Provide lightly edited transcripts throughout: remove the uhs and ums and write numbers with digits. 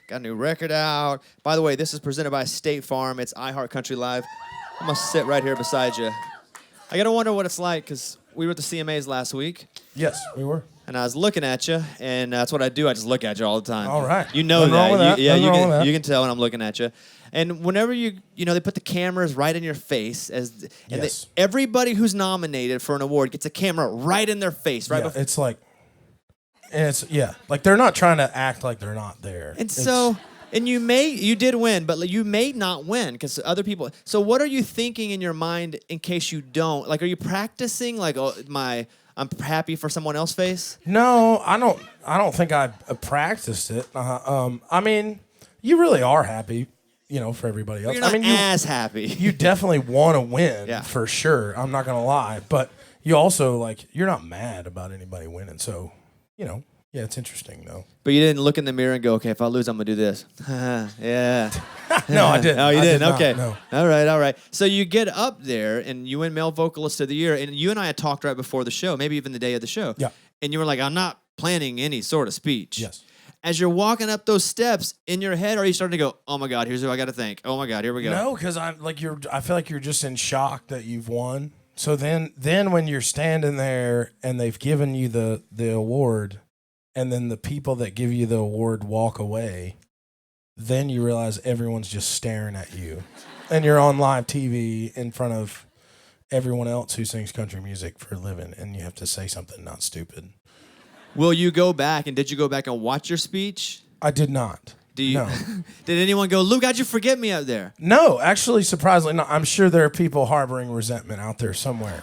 Got a new record out. By the way, this is presented by State Farm. It's iHeartCountry Live. I'm going to sit right here beside you. I got to wonder what it's like because we were at the CMAs last week. Yes, we were. And I was looking at you, and that's what I do. I just look at you all the time. All right. You know that. You can tell when I'm looking at you. And whenever they put the cameras right in your face, everybody who's nominated for an award gets a camera right in their face. Right. Yeah, it's like they're not trying to act like they're not there. And and you did win, but you may not win because other people. So what are you thinking in your mind in case you don't? Like, are you practicing? Like, I'm happy for someone else's face? No, I don't think I practiced it. I mean, you really are happy, for everybody else. You're not as happy. You definitely want to win for sure. I'm not gonna lie, but you also you're not mad about anybody winning. So, yeah, it's interesting though. But you didn't look in the mirror and go, okay, if I lose, I'm gonna do this. Yeah. No, I didn't. Oh, you didn't? Not, okay. no. All right. So you get up there and you win Male Vocalist of the Year, and you and I had talked right before the show, maybe even the day of the show. Yeah. And you were like, I'm not planning any sort of speech. Yes. As you're walking up those steps in your head, are you starting to go, oh my God, here's who I got to thank. Oh my God, here we go. No, because I feel like you're just in shock that you've won. So then when you're standing there and they've given you the award, and then the people that give you the award walk away, then you realize everyone's just staring at you. And you're on live TV in front of everyone else who sings country music for a living, and you have to say something not stupid. Will you go back, and did you go back and watch your speech? I did not. No. Did anyone go, Luke, how'd you forget me out there? No, actually, surprisingly, no. I'm sure there are people harboring resentment out there somewhere.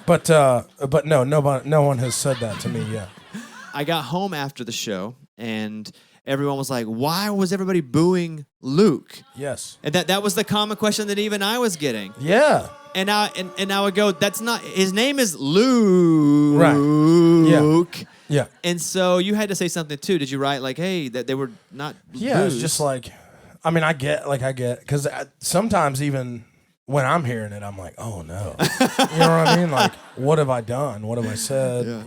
But no, no one has said that to me yet. I got home after the show, and everyone was like, why was everybody booing Luke? Yes. And that was the common question that even I was getting. Yeah. And I would go, that's not, his name is Luke. Right. Yeah. And so you had to say something too. Did you write like, hey, that they were not Yeah, it's just like, I mean, I get, because sometimes even when I'm hearing it, I'm like, oh no. You know what I mean? Like, what have I done? What have I said? Yeah.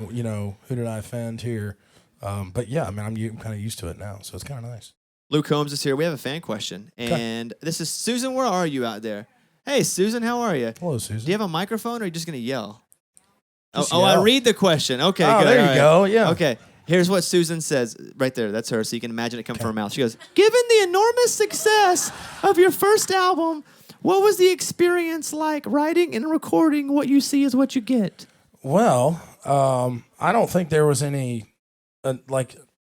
Who did I offend here? But yeah, I mean, I'm kind of used to it now, so it's kind of nice. Luke Combs is here. We have a fan question. And this is Susan. Where are you out there? Hey, Susan, how are you? Hello, Susan. Do you have a microphone or are you just going to yell? Just yell. I read the question. Okay, good. There you go. Yeah. Okay. Here's what Susan says right there. That's her, so you can imagine it come from her mouth. She goes, given the enormous success of your first album, what was the experience like writing and recording what you see is what you get? Well, I don't think there was any,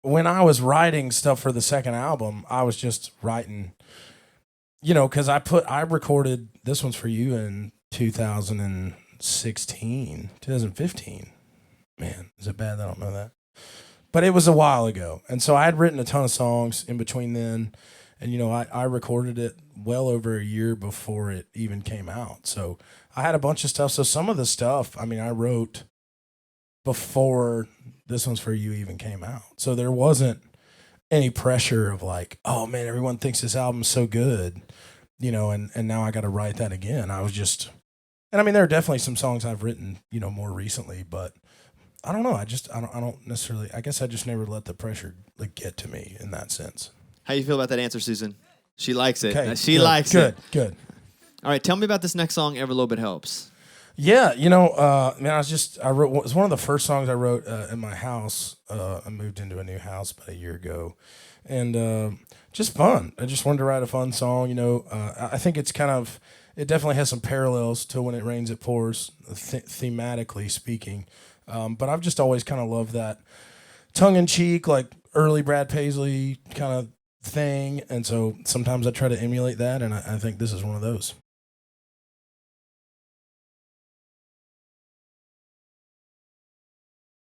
when I was writing stuff for the second album, I was just writing, because I recorded This One's For You in 2015. Man, is it bad that I don't know that? But it was a while ago. And so I had written a ton of songs in between then. And, I recorded it well over a year before it even came out. So I had a bunch of stuff. So some of the stuff, I wrote before This One's For You even came out. So there wasn't any pressure of like, oh, man, everyone thinks this album's so good, and now I got to write that again. I was just, and there are definitely some songs I've written, more recently, but I don't know. I don't necessarily, I guess I just never let the pressure get to me in that sense. How you feel about that answer, Susan? She likes it. Okay, she likes it. Good. All right, tell me about this next song, Every Little Bit Helps. Yeah, I wrote, it was one of the first songs I wrote in my house. I moved into a new house about a year ago. And just fun. I just wanted to write a fun song, I think it's it definitely has some parallels to When It Rains, It Pours, thematically speaking. But I've just always kind of loved that tongue-in-cheek, early Brad Paisley kind of thing, and so sometimes I try to emulate that, and I think this is one of those.